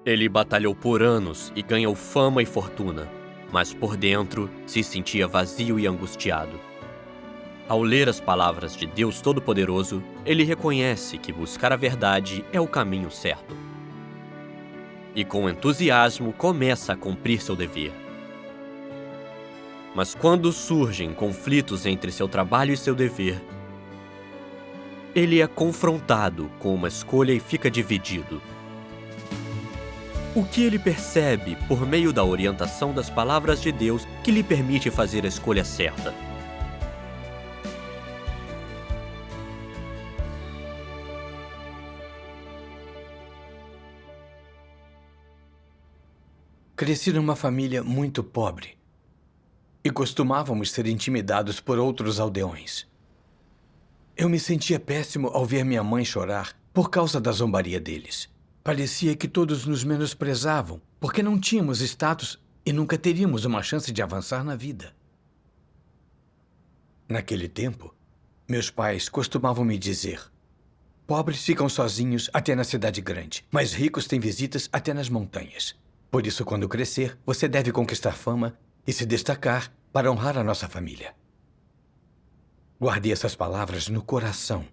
Ele batalhou por anos e ganhou fama e fortuna, mas por dentro se sentia vazio e angustiado. Ao ler as palavras de Deus Todo-Poderoso, ele reconhece que buscar a verdade é o caminho certo. E com entusiasmo começa a cumprir seu dever. Mas quando surgem conflitos entre seu trabalho e seu dever, ele é confrontado com uma escolha e fica dividido. O que ele percebe por meio da orientação das palavras de Deus que lhe permite fazer a escolha certa? Cresci numa família muito pobre e costumávamos ser intimidados por outros aldeões. Eu me sentia péssimo ao ver minha mãe chorar por causa da zombaria deles. Parecia que todos nos menosprezavam porque não tínhamos status e nunca teríamos uma chance de avançar na vida. Naquele tempo, meus pais costumavam me dizer: pobres ficam sozinhos até na cidade grande, mas ricos têm visitas até nas montanhas. Por isso, quando crescer, você deve conquistar fama e se destacar para honrar a nossa família. Guardei essas palavras no coração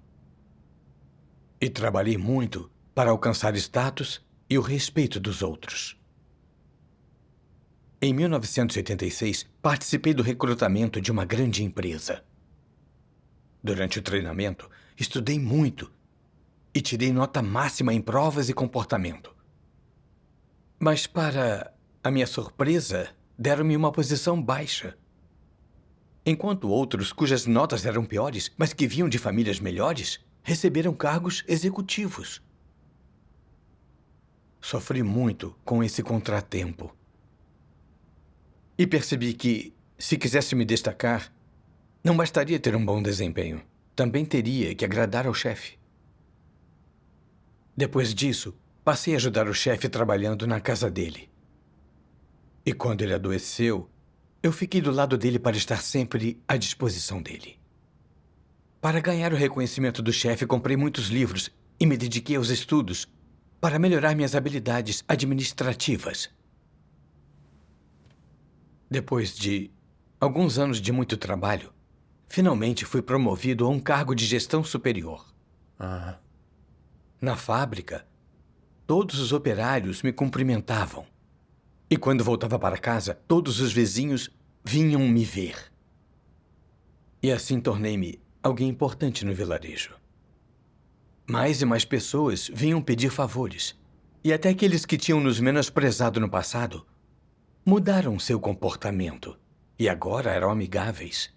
e trabalhei muito para alcançar status e o respeito dos outros. Em 1986, participei do recrutamento de uma grande empresa. Durante o treinamento, estudei muito e tirei nota máxima em provas e comportamento. Mas, para a minha surpresa, deram-me uma posição baixa. Enquanto outros, cujas notas eram piores, mas que vinham de famílias melhores, receberam cargos executivos. Sofri muito com esse contratempo. E percebi que, se quisesse me destacar, não bastaria ter um bom desempenho. Também teria que agradar ao chefe. Depois disso, passei a ajudar o chefe trabalhando na casa dele. E quando ele adoeceu, eu fiquei do lado dele para estar sempre à disposição dele. Para ganhar o reconhecimento do chefe, comprei muitos livros e me dediquei aos estudos para melhorar minhas habilidades administrativas. Depois de alguns anos de muito trabalho, finalmente fui promovido a um cargo de gestão superior. Na fábrica, todos os operários me cumprimentavam. E quando voltava para casa, todos os vizinhos vinham me ver. E assim tornei-me alguém importante no vilarejo. Mais e mais pessoas vinham pedir favores. E até aqueles que tinham nos menosprezado no passado mudaram seu comportamento e agora eram amigáveis.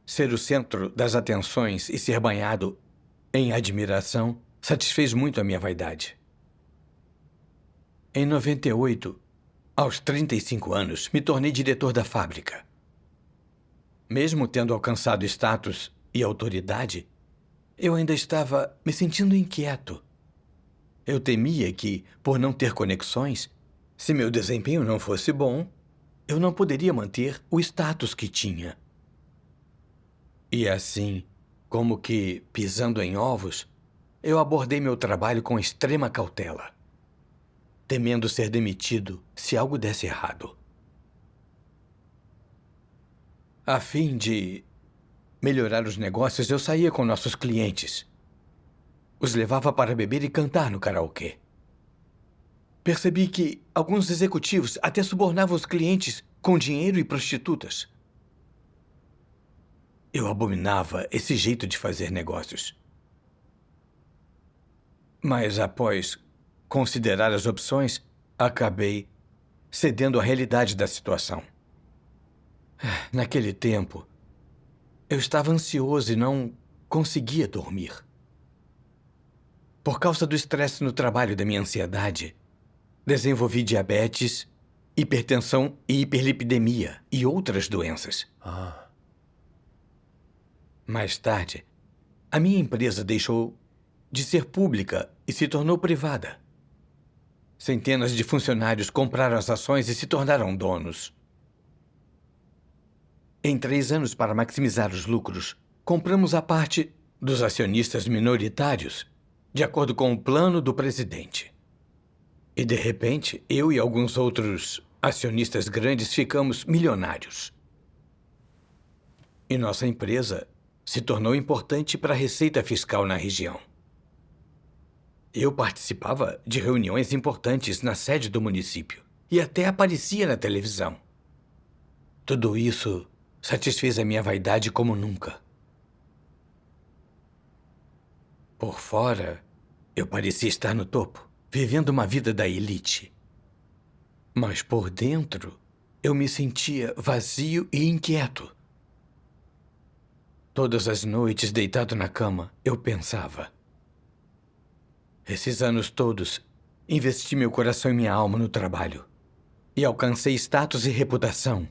Ser o centro das atenções e ser banhado em admiração satisfez muito a minha vaidade. Em 98, aos 35 anos, me tornei diretor da fábrica. Mesmo tendo alcançado status e autoridade, eu ainda estava me sentindo inquieto. Eu temia que, por não ter conexões, se meu desempenho não fosse bom, eu não poderia manter o status que tinha. E assim, como que pisando em ovos, eu abordei meu trabalho com extrema cautela, temendo ser demitido se algo desse errado. A fim de melhorar os negócios, eu saía com nossos clientes. Os levava para beber e cantar no karaokê. Percebi que alguns executivos até subornavam os clientes com dinheiro e prostitutas. Eu abominava esse jeito de fazer negócios. Mas após considerar as opções, acabei cedendo à realidade da situação. Naquele tempo, eu estava ansioso e não conseguia dormir. Por causa do estresse no trabalho e da minha ansiedade, desenvolvi diabetes, hipertensão e hiperlipidemia e outras doenças. Mais tarde, a minha empresa deixou de ser pública e se tornou privada. Centenas de funcionários compraram as ações e se tornaram donos. Em 3 anos, para maximizar os lucros, compramos a parte dos acionistas minoritários, de acordo com o plano do presidente. E de repente, eu e alguns outros acionistas grandes ficamos milionários. E nossa empresa se tornou importante para a receita fiscal na região. Eu participava de reuniões importantes na sede do município e até aparecia na televisão. Tudo isso satisfez a minha vaidade como nunca. Por fora, eu parecia estar no topo, vivendo uma vida da elite. Mas por dentro, eu me sentia vazio e inquieto. Todas as noites, deitado na cama, eu pensava: esses anos todos, investi meu coração e minha alma no trabalho e alcancei status e reputação.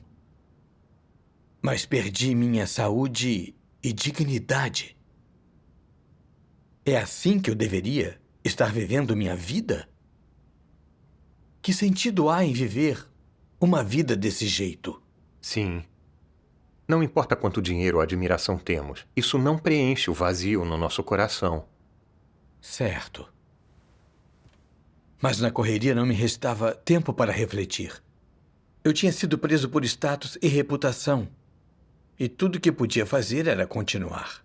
Mas perdi minha saúde e dignidade. É assim que eu deveria estar vivendo minha vida? Que sentido há em viver uma vida desse jeito? Sim. Não importa quanto dinheiro ou admiração temos, isso não preenche o vazio no nosso coração. Certo. Mas na correria não me restava tempo para refletir. Eu tinha sido preso por status e reputação, e tudo que podia fazer era continuar.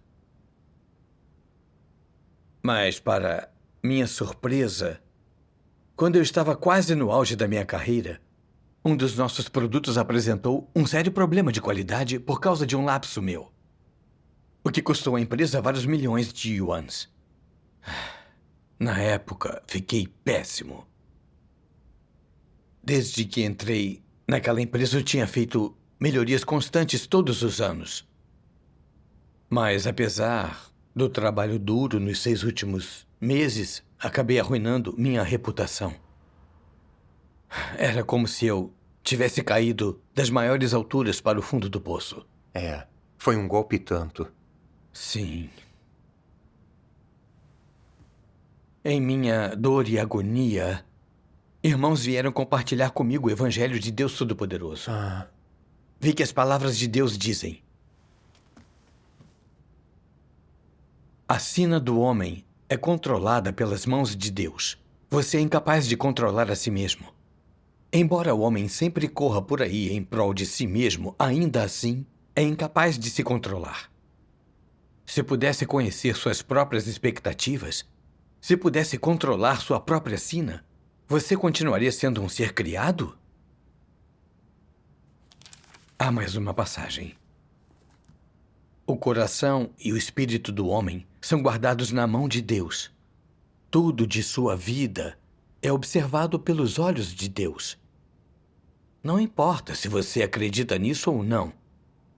Mas, para minha surpresa, quando eu estava quase no auge da minha carreira, um dos nossos produtos apresentou um sério problema de qualidade por causa de um lapso meu, o que custou à empresa vários milhões de yuans. Na época, fiquei péssimo. Desde que entrei naquela empresa, eu tinha feito melhorias constantes todos os anos. Mas, apesar do trabalho duro nos 6 últimos meses, acabei arruinando minha reputação. Era como se eu tivesse caído das maiores alturas para o fundo do poço. Foi um golpe e tanto. Sim. Em minha dor e agonia, irmãos vieram compartilhar comigo o Evangelho de Deus Todo-Poderoso. Vi que as palavras de Deus dizem: a sina do homem é controlada pelas mãos de Deus. Você é incapaz de controlar a si mesmo. Embora o homem sempre corra por aí em prol de si mesmo, ainda assim é incapaz de se controlar. Se pudesse conhecer suas próprias expectativas, se pudesse controlar sua própria sina, você continuaria sendo um ser criado? Há mais uma passagem. O coração e o espírito do homem são guardados na mão de Deus. Tudo de sua vida é observado pelos olhos de Deus. Não importa se você acredita nisso ou não.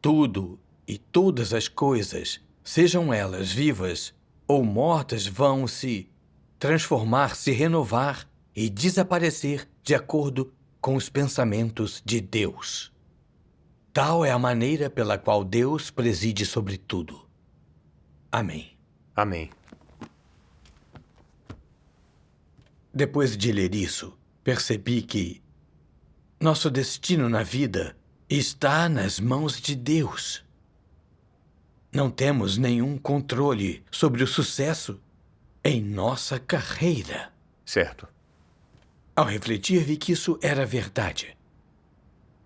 Tudo e todas as coisas, sejam elas vivas ou mortas, vão se transformar, se renovar e desaparecer de acordo com os pensamentos de Deus. Tal é a maneira pela qual Deus preside sobre tudo. Amém. Amém. Depois de ler isso, percebi que nosso destino na vida está nas mãos de Deus. Não temos nenhum controle sobre o sucesso em nossa carreira. Certo. Ao refletir, vi que isso era verdade.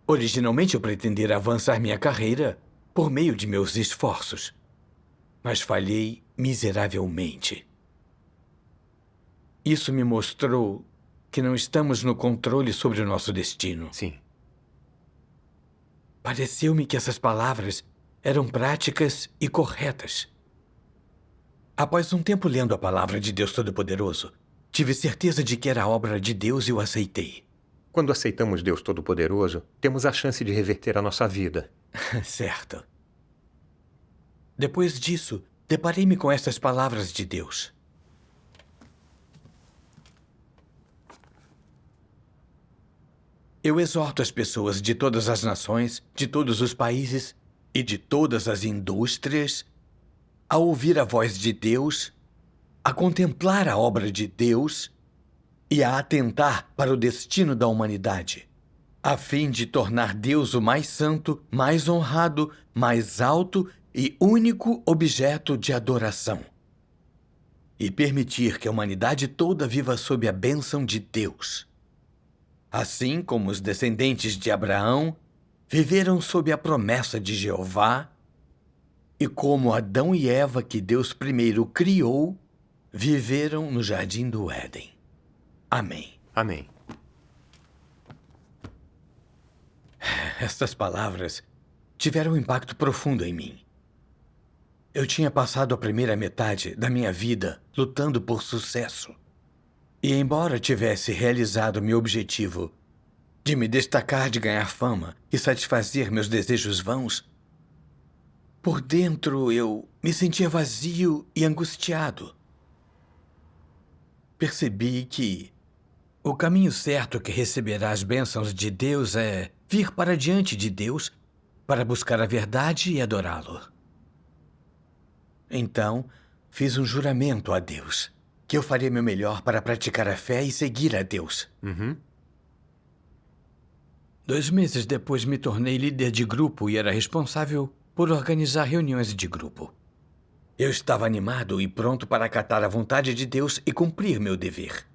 Originalmente, eu pretendera avançar minha carreira por meio de meus esforços, mas falhei miseravelmente. Isso me mostrou que não estamos no controle sobre o nosso destino. Sim. Pareceu-me que essas palavras eram práticas e corretas. Após um tempo lendo a palavra de Deus Todo-Poderoso, tive certeza de que era obra de Deus e o aceitei. Quando aceitamos Deus Todo-Poderoso, temos a chance de reverter a nossa vida. Certo. Depois disso, deparei-me com estas palavras de Deus. Eu exorto as pessoas de todas as nações, de todos os países e de todas as indústrias a ouvir a voz de Deus, a contemplar a obra de Deus e a atentar para o destino da humanidade, a fim de tornar Deus o mais santo, mais honrado, mais alto e único objeto de adoração. e permitir que a humanidade toda viva sob a bênção de Deus. Assim como os descendentes de Abraão viveram sob a promessa de Jeová, e como Adão e Eva, que Deus primeiro criou, viveram no jardim do Éden. Amém. Amém. Estas palavras tiveram um impacto profundo em mim. Eu tinha passado a primeira metade da minha vida lutando por sucesso. E embora tivesse realizado meu objetivo de me destacar, de ganhar fama e satisfazer meus desejos vãos, por dentro eu me sentia vazio e angustiado. Percebi que o caminho certo que receberá as bênçãos de Deus é vir para diante de Deus para buscar a verdade e adorá-lo. Então, fiz um juramento a Deus, que eu faria meu melhor para praticar a fé e seguir a Deus. 2 meses depois, me tornei líder de grupo e era responsável por organizar reuniões de grupo. Eu estava animado e pronto para acatar a vontade de Deus e cumprir meu dever.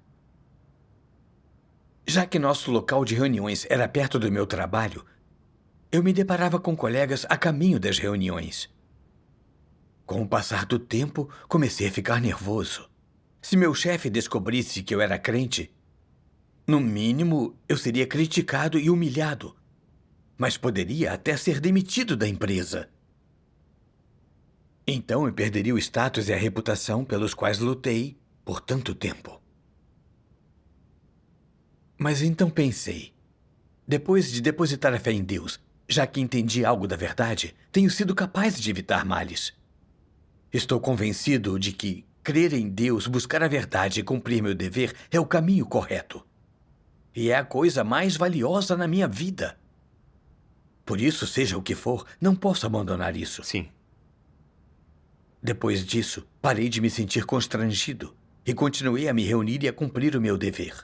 Já que nosso local de reuniões era perto do meu trabalho, eu me deparava com colegas a caminho das reuniões. Com o passar do tempo, comecei a ficar nervoso. Se meu chefe descobrisse que eu era crente, no mínimo, eu seria criticado e humilhado, mas poderia até ser demitido da empresa. Então eu perderia o status e a reputação pelos quais lutei por tanto tempo. Mas então pensei, depois de depositar a fé em Deus, já que entendi algo da verdade, tenho sido capaz de evitar males. Estou convencido de que crer em Deus, buscar a verdade e cumprir meu dever é o caminho correto. E é a coisa mais valiosa na minha vida. Por isso, seja o que for, não posso abandonar isso. Sim. Depois disso, parei de me sentir constrangido e continuei a me reunir e a cumprir o meu dever.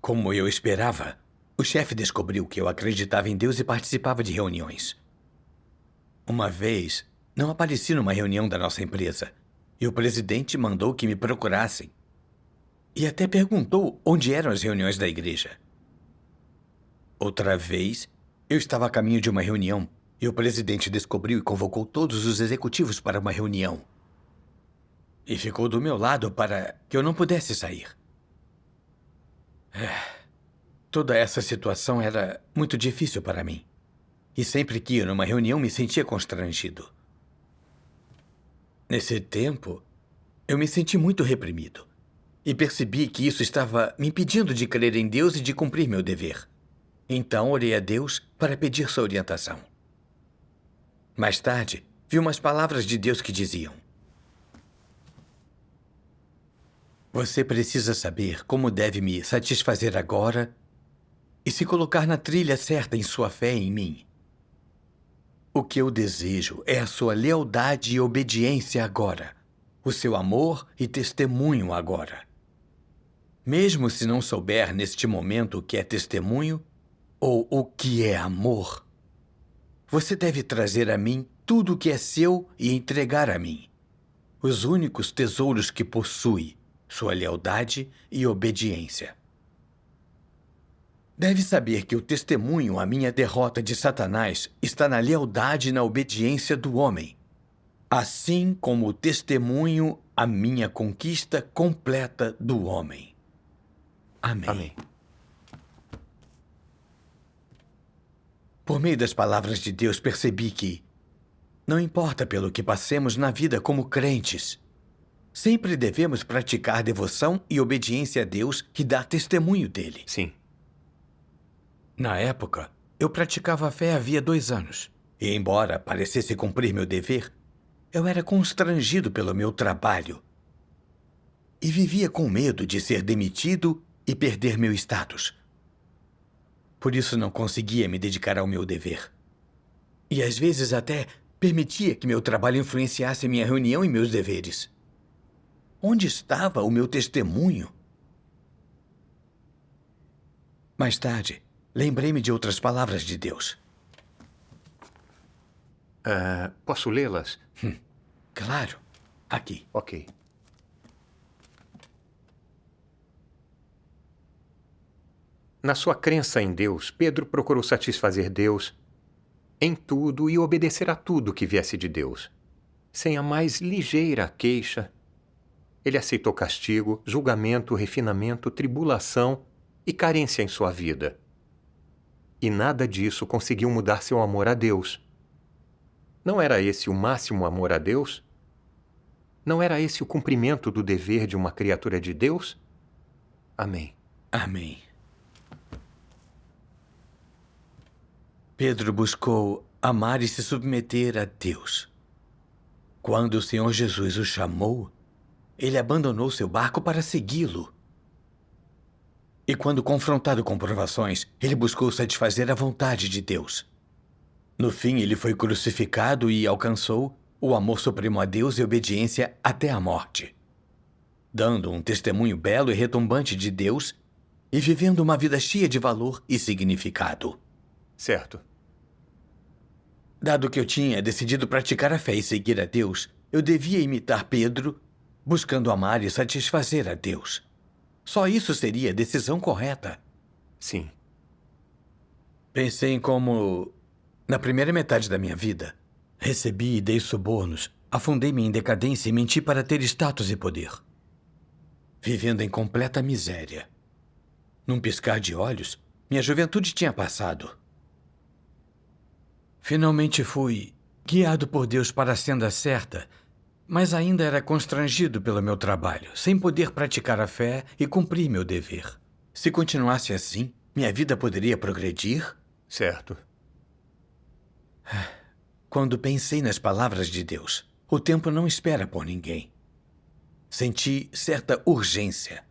Como eu esperava, o chefe descobriu que eu acreditava em Deus e participava de reuniões. Uma vez, não apareci numa reunião da nossa empresa e o presidente mandou que me procurassem. E até perguntou onde eram as reuniões da igreja. Outra vez, eu estava a caminho de uma reunião e o presidente descobriu e convocou todos os executivos para uma reunião. E ficou do meu lado para que eu não pudesse sair. Toda essa situação era muito difícil para mim. E sempre que ia numa reunião me sentia constrangido. Nesse tempo, eu me senti muito reprimido. E percebi que isso estava me impedindo de crer em Deus e de cumprir meu dever. Então orei a Deus para pedir sua orientação. Mais tarde, vi umas palavras de Deus que diziam: você precisa saber como deve me satisfazer agora e se colocar na trilha certa em sua fé em mim. O que eu desejo é a sua lealdade e obediência agora, o seu amor e testemunho agora. Mesmo se não souber neste momento o que é testemunho ou o que é amor, você deve trazer a mim tudo o que é seu e entregar a mim os únicos tesouros que possui, sua lealdade e obediência. Deve saber que o testemunho à minha derrota de Satanás está na lealdade e na obediência do homem, assim como o testemunho à minha conquista completa do homem. Amém. Amém. Por meio das palavras de Deus, percebi que não importa pelo que passemos na vida como crentes, sempre devemos praticar devoção e obediência a Deus e dar testemunho dele. Sim. Na época, eu praticava a fé havia 2 anos. E embora parecesse cumprir meu dever, eu era constrangido pelo meu trabalho. E vivia com medo de ser demitido e perder meu status. Por isso não conseguia me dedicar ao meu dever. E às vezes até permitia que meu trabalho influenciasse minha reunião e meus deveres. Onde estava o meu testemunho? Mais tarde, lembrei-me de outras palavras de Deus. Posso lê-las? Claro. Aqui. Ok. Na sua crença em Deus, Pedro procurou satisfazer Deus em tudo e obedecer a tudo que viesse de Deus. Sem a mais ligeira queixa, ele aceitou castigo, julgamento, refinamento, tribulação e carência em sua vida. E nada disso conseguiu mudar seu amor a Deus. Não era esse o máximo amor a Deus? Não era esse o cumprimento do dever de uma criatura de Deus? Amém. Amém. Pedro buscou amar e se submeter a Deus. Quando o Senhor Jesus o chamou, ele abandonou seu barco para segui-lo. E quando confrontado com provações, ele buscou satisfazer a vontade de Deus. No fim, ele foi crucificado e alcançou o amor supremo a Deus e obediência até a morte, dando um testemunho belo e retumbante de Deus e vivendo uma vida cheia de valor e significado. Certo. Dado que eu tinha decidido praticar a fé e seguir a Deus, eu devia imitar Pedro, buscando amar e satisfazer a Deus. Só isso seria a decisão correta. Sim. Pensei em como, na primeira metade da minha vida, recebi e dei subornos, afundei-me em decadência e menti para ter status e poder. Vivendo em completa miséria. Num piscar de olhos, minha juventude tinha passado. Finalmente fui guiado por Deus para a senda certa, mas ainda era constrangido pelo meu trabalho, sem poder praticar a fé e cumprir meu dever. Se continuasse assim, minha vida poderia progredir? Certo. Quando pensei nas palavras de Deus, o tempo não espera por ninguém. Senti certa urgência.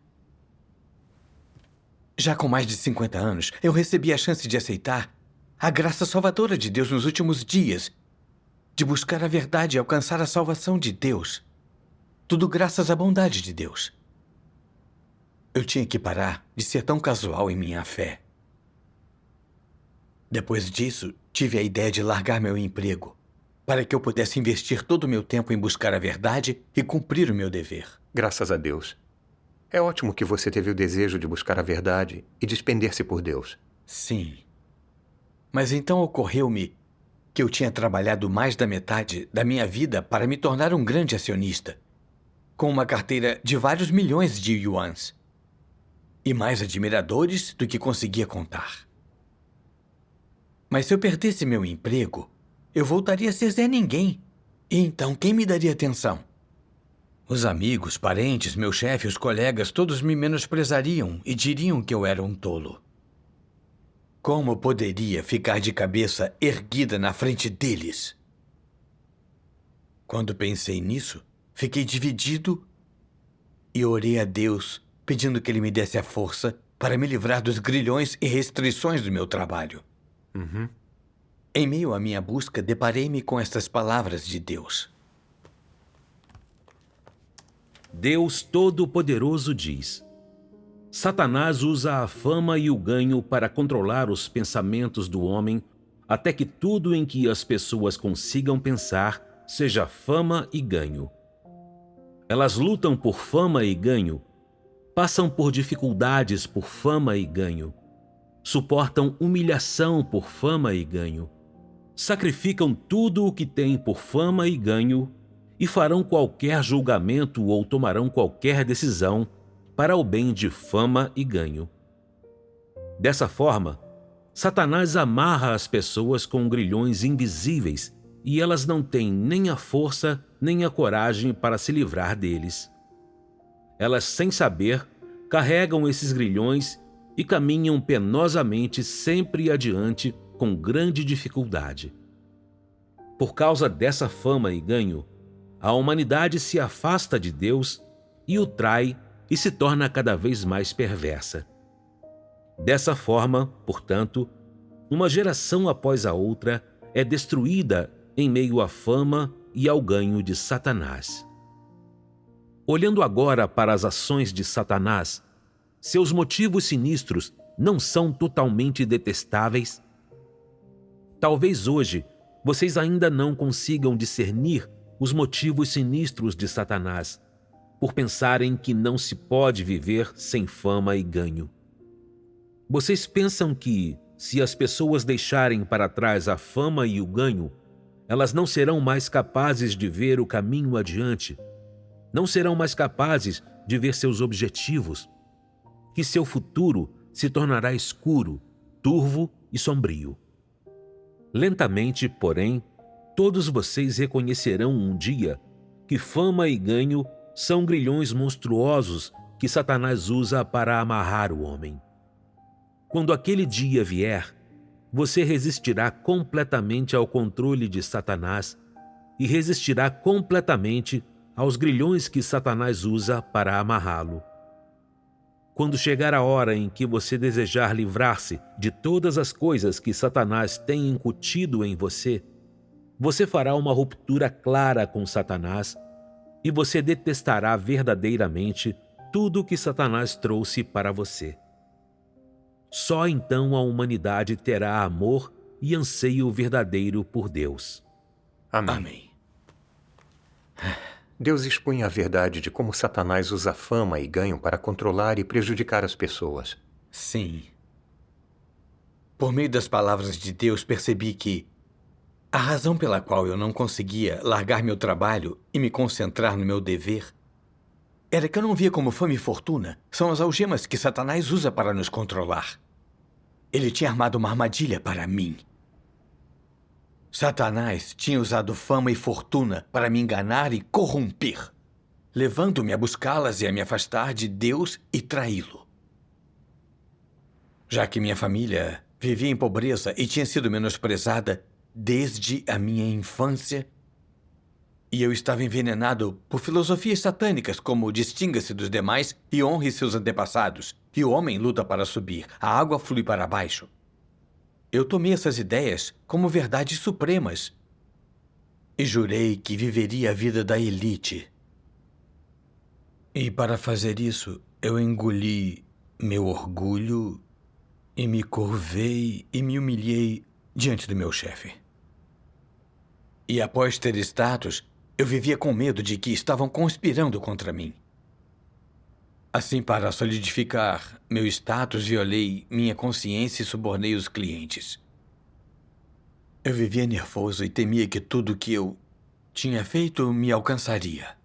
Já com mais de 50 anos, eu recebi a chance de aceitar a graça salvadora de Deus nos últimos dias, de buscar a verdade e alcançar a salvação de Deus. Tudo graças à bondade de Deus. Eu tinha que parar de ser tão casual em minha fé. Depois disso, tive a ideia de largar meu emprego, para que eu pudesse investir todo o meu tempo em buscar a verdade e cumprir o meu dever. Graças a Deus. É ótimo que você teve o desejo de buscar a verdade e despender-se por Deus. Sim. Mas então ocorreu-me que eu tinha trabalhado mais da metade da minha vida para me tornar um grande acionista, com uma carteira de vários milhões de yuans e mais admiradores do que conseguia contar. Mas se eu perdesse meu emprego, eu voltaria a ser Zé Ninguém. E então quem me daria atenção? Os amigos, parentes, meu chefe, os colegas, todos me menosprezariam e diriam que eu era um tolo. Como poderia ficar de cabeça erguida na frente deles? Quando pensei nisso, fiquei dividido e orei a Deus, pedindo que Ele me desse a força para me livrar dos grilhões e restrições do meu trabalho. Em meio à minha busca, deparei-me com estas palavras de Deus. Deus Todo-Poderoso diz: Satanás usa a fama e o ganho para controlar os pensamentos do homem, até que tudo em que as pessoas consigam pensar seja fama e ganho. Elas lutam por fama e ganho, passam por dificuldades por fama e ganho, suportam humilhação por fama e ganho, sacrificam tudo o que têm por fama e ganho e farão qualquer julgamento ou tomarão qualquer decisão para o bem de fama e ganho. Dessa forma, Satanás amarra as pessoas com grilhões invisíveis e elas não têm nem a força nem a coragem para se livrar deles. Elas, sem saber, carregam esses grilhões e caminham penosamente sempre adiante com grande dificuldade. Por causa dessa fama e ganho, a humanidade se afasta de Deus e o trai e se torna cada vez mais perversa. Dessa forma, portanto, uma geração após a outra é destruída em meio à fama e ao ganho de Satanás. Olhando agora para as ações de Satanás, seus motivos sinistros não são totalmente detestáveis? Talvez hoje vocês ainda não consigam discernir os motivos sinistros de Satanás, por pensarem que não se pode viver sem fama e ganho. Vocês pensam que, se as pessoas deixarem para trás a fama e o ganho, elas não serão mais capazes de ver o caminho adiante, não serão mais capazes de ver seus objetivos, que seu futuro se tornará escuro, turvo e sombrio. Lentamente, porém, todos vocês reconhecerão um dia que fama e ganho são grilhões monstruosos que Satanás usa para amarrar o homem. Quando aquele dia vier, você resistirá completamente ao controle de Satanás e resistirá completamente aos grilhões que Satanás usa para amarrá-lo. Quando chegar a hora em que você desejar livrar-se de todas as coisas que Satanás tem incutido em você, você fará uma ruptura clara com Satanás e você detestará verdadeiramente tudo o que Satanás trouxe para você. Só então a humanidade terá amor e anseio verdadeiro por Deus. Amém. Amém. Deus expõe a verdade de como Satanás usa fama e ganho para controlar e prejudicar as pessoas. Sim. Por meio das palavras de Deus, percebi que a razão pela qual eu não conseguia largar meu trabalho e me concentrar no meu dever era que eu não via como fama e fortuna são as algemas que Satanás usa para nos controlar. Ele tinha armado uma armadilha para mim. Satanás tinha usado fama e fortuna para me enganar e corromper, levando-me a buscá-las e a me afastar de Deus e traí-lo. Já que minha família vivia em pobreza e tinha sido menosprezada desde a minha infância, e eu estava envenenado por filosofias satânicas como distinga-se dos demais e honre seus antepassados, e o homem luta para subir, a água flui para baixo. Eu tomei essas ideias como verdades supremas e jurei que viveria a vida da elite. E para fazer isso, eu engoli meu orgulho e me curvei e me humilhei diante do meu chefe. E após ter status, eu vivia com medo de que estavam conspirando contra mim. Assim, para solidificar meu status, violei minha consciência e subornei os clientes. Eu vivia nervoso e temia que tudo o que eu tinha feito me alcançaria.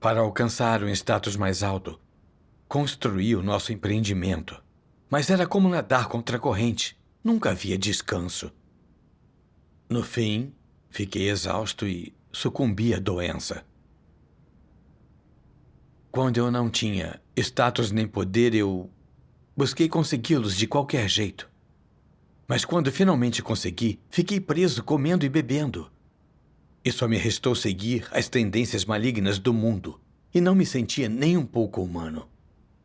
Para alcançar um status mais alto, construí o nosso empreendimento. Mas era como nadar contra a corrente. Nunca havia descanso. No fim, fiquei exausto e sucumbi à doença. Quando eu não tinha status nem poder, eu busquei consegui-los de qualquer jeito. Mas quando finalmente consegui, fiquei preso comendo e bebendo. E só me restou seguir as tendências malignas do mundo. E não me sentia nem um pouco humano.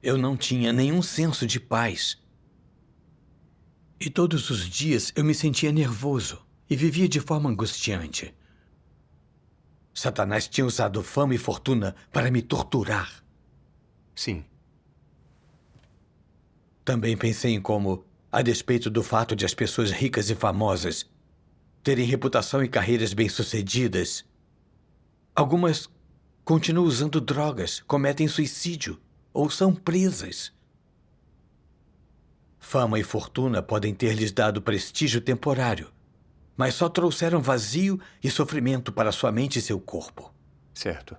Eu não tinha nenhum senso de paz. E todos os dias eu me sentia nervoso e vivia de forma angustiante. Satanás tinha usado fama e fortuna para me torturar. Sim. Também pensei em como, a despeito do fato de as pessoas ricas e famosas terem reputação e carreiras bem-sucedidas, algumas continuam usando drogas, cometem suicídio ou são presas. Fama e fortuna podem ter lhes dado prestígio temporário, mas só trouxeram vazio e sofrimento para sua mente e seu corpo. Certo.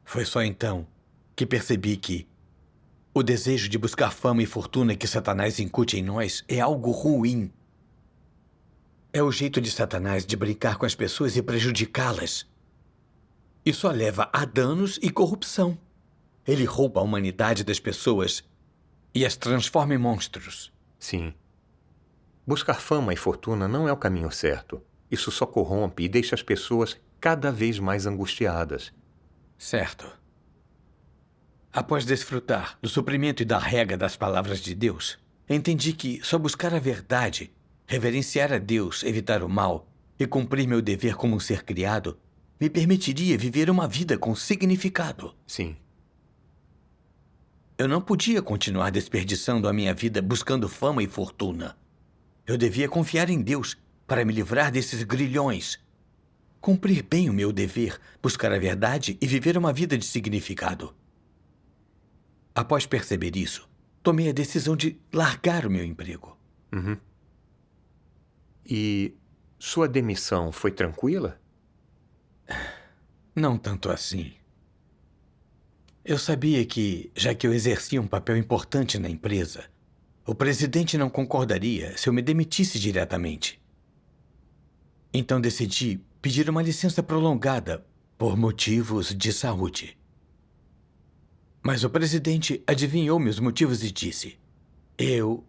Foi só então que percebi que o desejo de buscar fama e fortuna que Satanás incute em nós é algo ruim. É o jeito de Satanás de brincar com as pessoas e prejudicá-las. E só leva a danos e corrupção. Ele rouba a humanidade das pessoas e as transforma em monstros. Sim. Buscar fama e fortuna não é o caminho certo. Isso só corrompe e deixa as pessoas cada vez mais angustiadas. Certo. Após desfrutar do suprimento e da rega das palavras de Deus, entendi que só buscar a verdade, reverenciar a Deus, evitar o mal e cumprir meu dever como um ser criado me permitiria viver uma vida com significado. Sim. Eu não podia continuar desperdiçando a minha vida buscando fama e fortuna. Eu devia confiar em Deus para me livrar desses grilhões. Cumprir bem o meu dever, buscar a verdade e viver uma vida de significado. Após perceber isso, tomei a decisão de largar o meu emprego. E sua demissão foi tranquila? Não tanto assim. Eu sabia que, já que eu exercia um papel importante na empresa, o presidente não concordaria se eu me demitisse diretamente. Então decidi pedir uma licença prolongada por motivos de saúde. Mas o presidente adivinhou meus motivos e disse: eu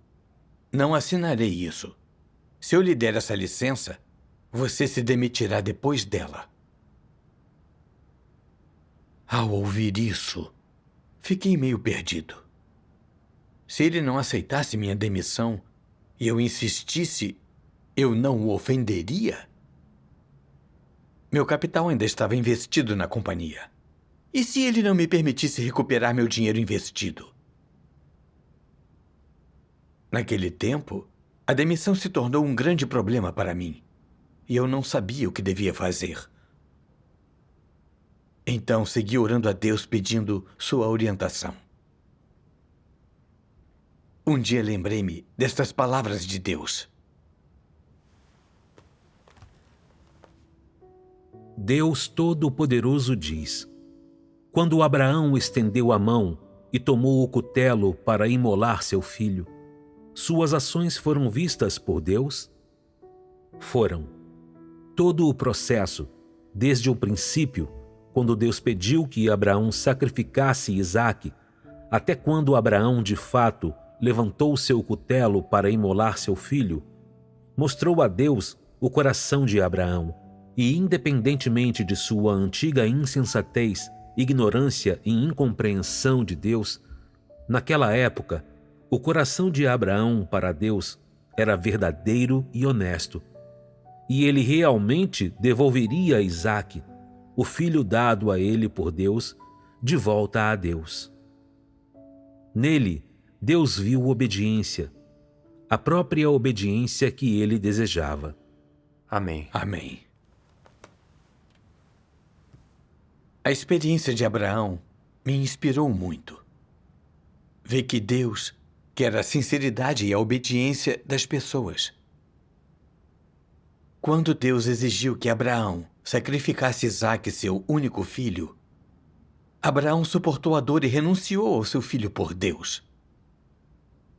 não assinarei isso. Se eu lhe der essa licença, você se demitirá depois dela. Ao ouvir isso, fiquei meio perdido. Se ele não aceitasse minha demissão e eu insistisse, eu não o ofenderia? Meu capital ainda estava investido na companhia. E se ele não me permitisse recuperar meu dinheiro investido? Naquele tempo, a demissão se tornou um grande problema para mim, e eu não sabia o que devia fazer. Então, segui orando a Deus pedindo sua orientação. Um dia lembrei-me destas palavras de Deus. Deus Todo-Poderoso diz: quando Abraão estendeu a mão e tomou o cutelo para imolar seu filho, suas ações foram vistas por Deus? Foram. Todo o processo, desde o princípio, quando Deus pediu que Abraão sacrificasse Isaque, até quando Abraão, de fato, levantou seu cutelo para imolar seu filho, mostrou a Deus o coração de Abraão, e independentemente de sua antiga insensatez, ignorância e incompreensão de Deus, naquela época, o coração de Abraão para Deus era verdadeiro e honesto, e ele realmente devolveria Isaque, o filho dado a ele por Deus, de volta a Deus. Nele, Deus viu obediência, a própria obediência que ele desejava. Amém. Amém. A experiência de Abraão me inspirou muito. Ver que Deus quer a sinceridade e a obediência das pessoas. Quando Deus exigiu que Abraão sacrificasse Isaque, seu único filho, Abraão suportou a dor e renunciou ao seu filho por Deus.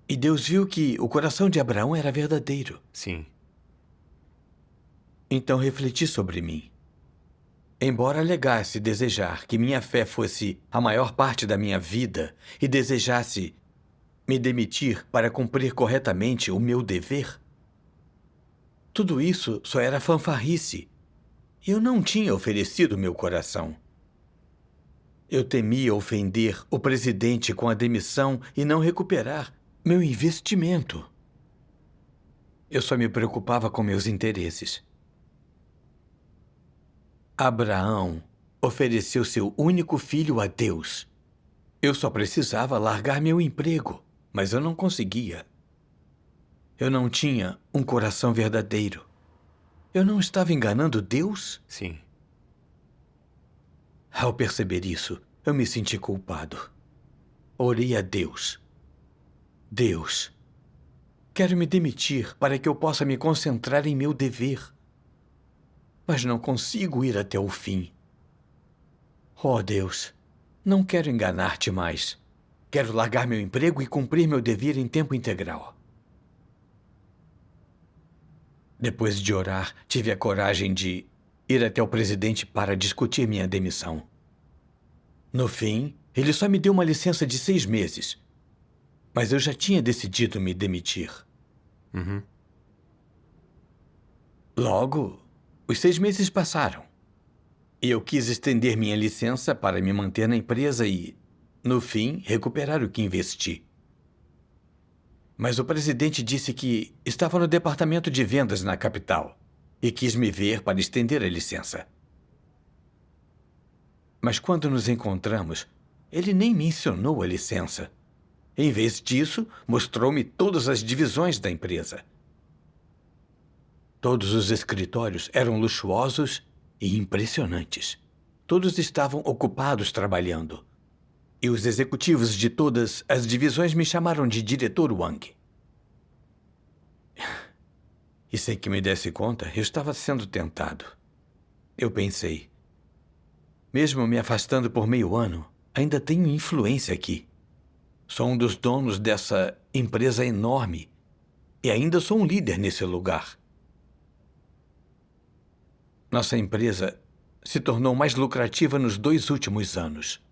E Deus viu que o coração de Abraão era verdadeiro. Sim. Então refleti sobre mim. Embora alegasse desejar que minha fé fosse a maior parte da minha vida e desejasse me demitir para cumprir corretamente o meu dever, tudo isso só era fanfarrice. Eu não tinha oferecido meu coração. Eu temia ofender o presidente com a demissão e não recuperar meu investimento. Eu só me preocupava com meus interesses. Abraão ofereceu seu único filho a Deus. Eu só precisava largar meu emprego, mas eu não conseguia. Eu não tinha um coração verdadeiro. Eu não estava enganando Deus? Sim. Ao perceber isso, eu me senti culpado. Orei a Deus. Deus, quero me demitir para que eu possa me concentrar em meu dever. Mas não consigo ir até o fim. Oh, Deus, não quero enganar-te mais. Quero largar meu emprego e cumprir meu dever em tempo integral. Depois de orar, tive a coragem de ir até o presidente para discutir minha demissão. No fim, ele só me deu uma licença de 6 meses. Mas eu já tinha decidido me demitir. Logo, os 6 meses passaram. E eu quis estender minha licença para me manter na empresa e, no fim, recuperar o que investi. Mas o presidente disse que estava no departamento de vendas na capital e quis me ver para estender a licença. Mas quando nos encontramos, ele nem mencionou a licença. Em vez disso, mostrou-me todas as divisões da empresa. Todos os escritórios eram luxuosos e impressionantes. Todos estavam ocupados trabalhando. E os executivos de todas as divisões me chamaram de diretor Wang. E sem que me desse conta, eu estava sendo tentado. Eu pensei, mesmo me afastando por meio ano, ainda tenho influência aqui. Sou um dos donos dessa empresa enorme e ainda sou um líder nesse lugar. Nossa empresa se tornou mais lucrativa nos 2 últimos anos.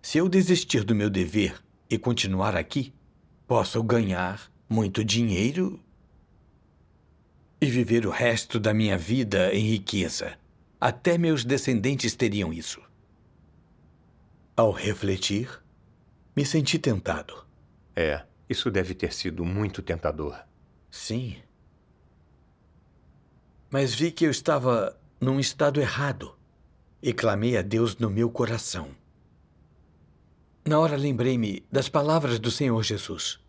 Se eu desistir do meu dever e continuar aqui, posso ganhar muito dinheiro e viver o resto da minha vida em riqueza. Até meus descendentes teriam isso. Ao refletir, me senti tentado. Isso deve ter sido muito tentador. Sim. Mas vi que eu estava num estado errado e clamei a Deus no meu coração. Na hora lembrei-me das palavras do Senhor Jesus.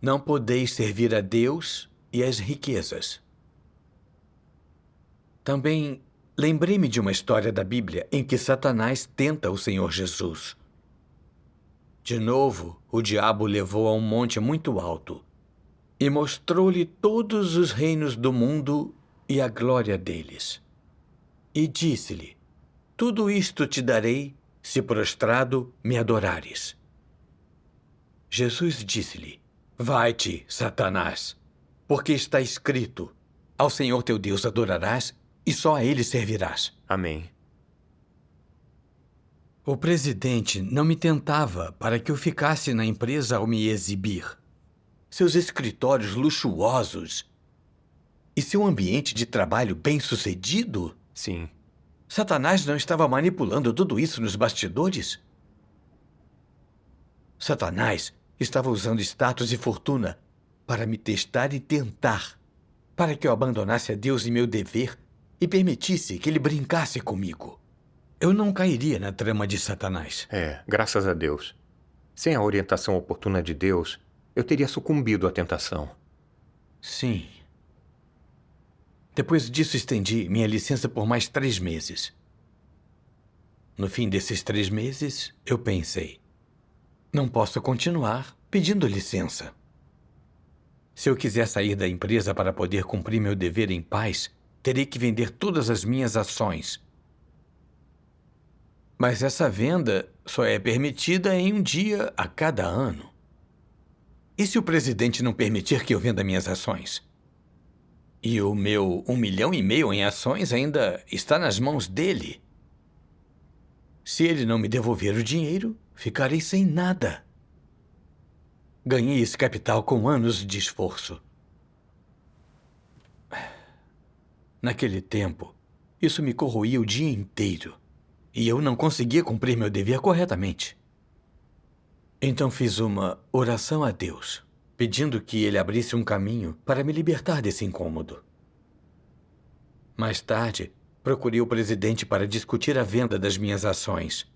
Não podeis servir a Deus e às riquezas. Também lembrei-me de uma história da Bíblia em que Satanás tenta o Senhor Jesus. De novo, o diabo o levou a um monte muito alto e mostrou-lhe todos os reinos do mundo e a glória deles. E disse-lhe, tudo isto te darei se prostrado me adorares. Jesus disse-lhe, vai-te, Satanás, porque está escrito, ao Senhor teu Deus adorarás e só a Ele servirás. Amém. O presidente não me tentava para que eu ficasse na empresa ao me exibir. Seus escritórios luxuosos e seu ambiente de trabalho bem-sucedido? Sim. Satanás não estava manipulando tudo isso nos bastidores? Satanás estava usando status e fortuna para me testar e tentar, para que eu abandonasse a Deus e meu dever e permitisse que ele brincasse comigo. Eu não cairia na trama de Satanás. Graças a Deus. Sem a orientação oportuna de Deus, eu teria sucumbido à tentação. Sim. Depois disso, estendi minha licença por mais 3 meses. No fim desses 3 meses, eu pensei, não posso continuar pedindo licença. Se eu quiser sair da empresa para poder cumprir meu dever em paz, terei que vender todas as minhas ações. Mas essa venda só é permitida em um dia a cada ano. E se o presidente não permitir que eu venda minhas ações? E o meu 1,5 milhão em ações ainda está nas mãos dele. Se ele não me devolver o dinheiro, ficarei sem nada. Ganhei esse capital com anos de esforço. Naquele tempo, isso me corroía o dia inteiro. E eu não conseguia cumprir meu dever corretamente. Então fiz uma oração a Deus, pedindo que ele abrisse um caminho para me libertar desse incômodo. Mais tarde, procurei o presidente para discutir a venda das minhas ações.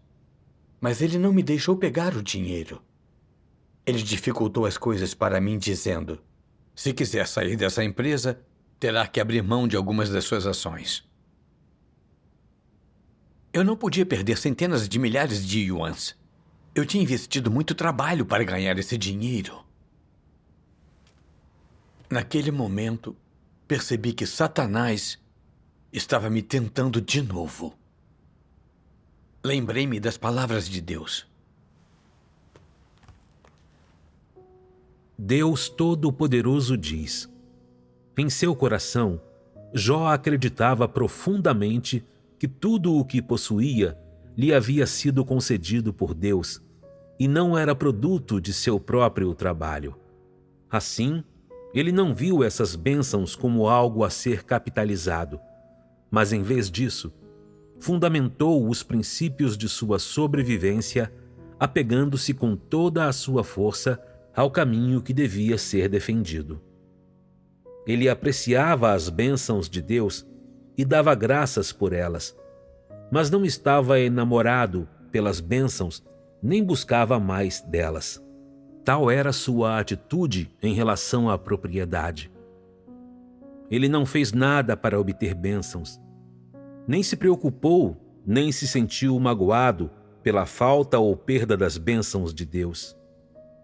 Mas ele não me deixou pegar o dinheiro. Ele dificultou as coisas para mim, dizendo, se quiser sair dessa empresa, terá que abrir mão de algumas das suas ações. Eu não podia perder centenas de milhares de yuans. Eu tinha investido muito trabalho para ganhar esse dinheiro. Naquele momento, percebi que Satanás estava me tentando de novo. Lembrei-me das palavras de Deus. Deus Todo-Poderoso diz: em seu coração, Jó acreditava profundamente que tudo o que possuía lhe havia sido concedido por Deus e não era produto de seu próprio trabalho. Assim, ele não viu essas bênçãos como algo a ser capitalizado, mas em vez disso, fundamentou os princípios de sua sobrevivência, apegando-se com toda a sua força ao caminho que devia ser defendido. Ele apreciava as bênçãos de Deus e dava graças por elas, mas não estava enamorado pelas bênçãos nem buscava mais delas. Tal era sua atitude em relação à propriedade. Ele não fez nada para obter bênçãos. Nem se preocupou, nem se sentiu magoado pela falta ou perda das bênçãos de Deus.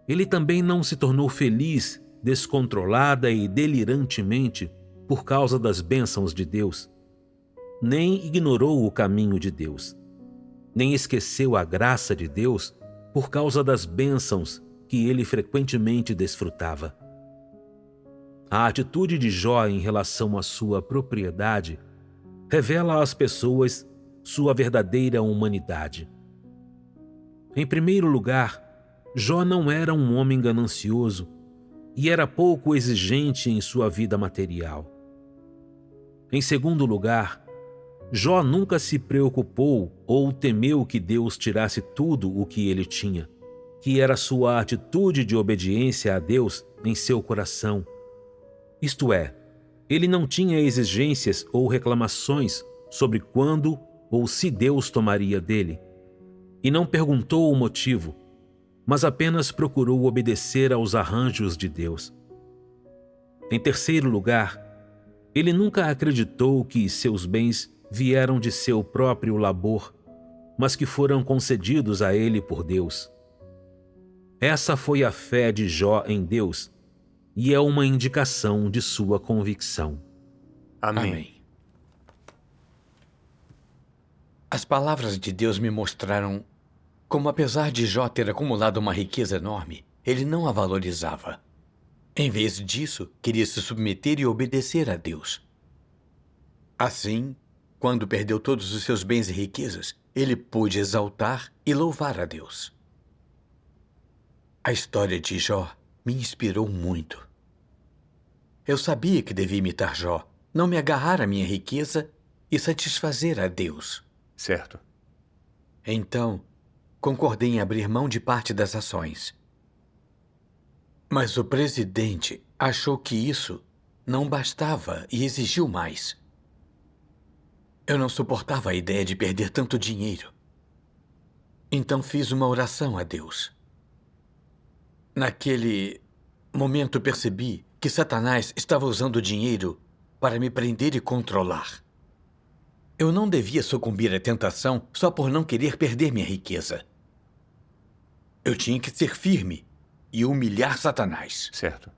Ele também não se tornou feliz, descontrolada e delirantemente por causa das bênçãos de Deus. Nem ignorou o caminho de Deus. Nem esqueceu a graça de Deus por causa das bênçãos que ele frequentemente desfrutava. A atitude de Jó em relação à sua propriedade revela às pessoas sua verdadeira humanidade. Em primeiro lugar, Jó não era um homem ganancioso e era pouco exigente em sua vida material. Em segundo lugar, Jó nunca se preocupou ou temeu que Deus tirasse tudo o que ele tinha, que era sua atitude de obediência a Deus em seu coração. Isto é, ele não tinha exigências ou reclamações sobre quando ou se Deus tomaria dele, e não perguntou o motivo, mas apenas procurou obedecer aos arranjos de Deus. Em terceiro lugar, ele nunca acreditou que seus bens vieram de seu próprio labor, mas que foram concedidos a ele por Deus. Essa foi a fé de Jó em Deus e é uma indicação de sua convicção. Amém. As palavras de Deus me mostraram como, apesar de Jó ter acumulado uma riqueza enorme, ele não a valorizava. Em vez disso, queria se submeter e obedecer a Deus. Assim, quando perdeu todos os seus bens e riquezas, ele pôde exaltar e louvar a Deus. A história de Jó me inspirou muito. Eu sabia que devia imitar Jó, não me agarrar à minha riqueza e satisfazer a Deus. Certo. Então, concordei em abrir mão de parte das ações. Mas o presidente achou que isso não bastava e exigiu mais. Eu não suportava a ideia de perder tanto dinheiro. Então fiz uma oração a Deus. Naquele momento percebi que Satanás estava usando o dinheiro para me prender e controlar. Eu não devia sucumbir à tentação só por não querer perder minha riqueza. Eu tinha que ser firme e humilhar Satanás. Certo.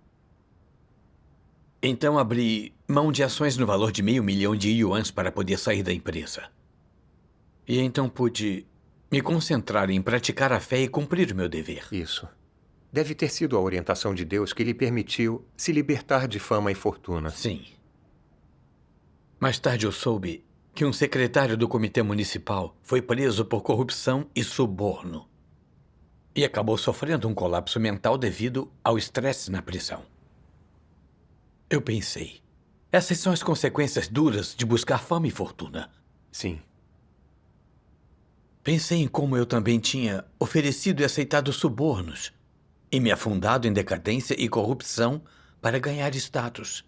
Então abri mão de ações no valor de $500 mil de yuans para poder sair da empresa. E então pude me concentrar em praticar a fé e cumprir o meu dever. Isso. Deve ter sido a orientação de Deus que lhe permitiu se libertar de fama e fortuna. Sim. Mais tarde eu soube que um secretário do comitê municipal foi preso por corrupção e suborno. E acabou sofrendo um colapso mental devido ao estresse na prisão. Eu pensei, essas são as consequências duras de buscar fama e fortuna. Sim. Pensei em como eu também tinha oferecido e aceitado subornos e me afundado em decadência e corrupção para ganhar status.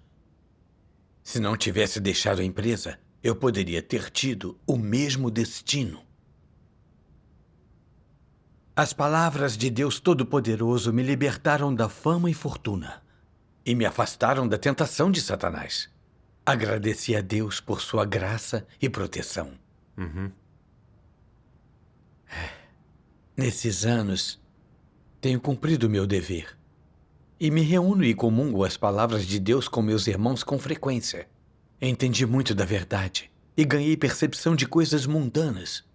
Se não tivesse deixado a empresa, eu poderia ter tido o mesmo destino. As palavras de Deus Todo-Poderoso me libertaram da fama e fortuna e me afastaram da tentação de Satanás. Agradeci a Deus por sua graça e proteção. Nesses anos, tenho cumprido o meu dever e me reúno e comungo as palavras de Deus com meus irmãos com frequência. Entendi muito da verdade e ganhei percepção de coisas mundanas.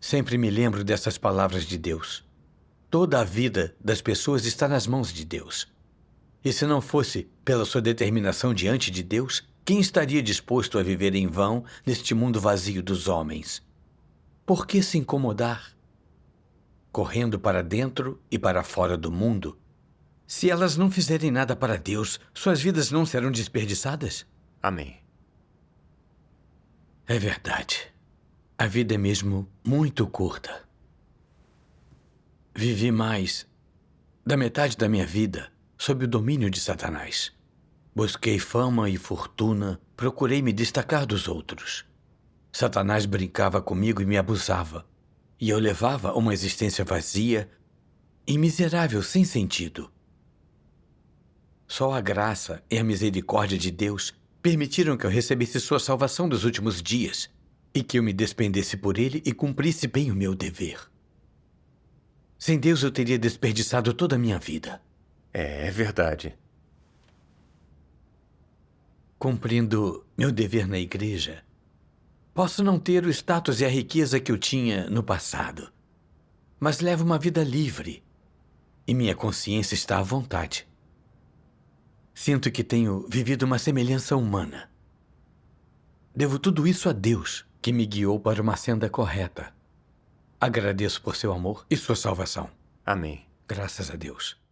Sempre me lembro dessas palavras de Deus. Toda a vida das pessoas está nas mãos de Deus. E se não fosse pela sua determinação diante de Deus, quem estaria disposto a viver em vão neste mundo vazio dos homens? Por que se incomodar? Correndo para dentro e para fora do mundo, se elas não fizerem nada para Deus, suas vidas não serão desperdiçadas? Amém. É verdade. A vida é mesmo muito curta. Vivi mais da metade da minha vida sob o domínio de Satanás. Busquei fama e fortuna, procurei me destacar dos outros. Satanás brincava comigo e me abusava, e eu levava uma existência vazia e miserável sem sentido. Só a graça e a misericórdia de Deus permitiram que eu recebesse sua salvação dos últimos dias e que eu me despendesse por ele e cumprisse bem o meu dever. Sem Deus, eu teria desperdiçado toda a minha vida. É verdade. Cumprindo meu dever na igreja, posso não ter o status e a riqueza que eu tinha no passado, mas levo uma vida livre e minha consciência está à vontade. Sinto que tenho vivido uma semelhança humana. Devo tudo isso a Deus, que me guiou para uma senda correta. Agradeço por seu amor e sua salvação. Amém. Graças a Deus.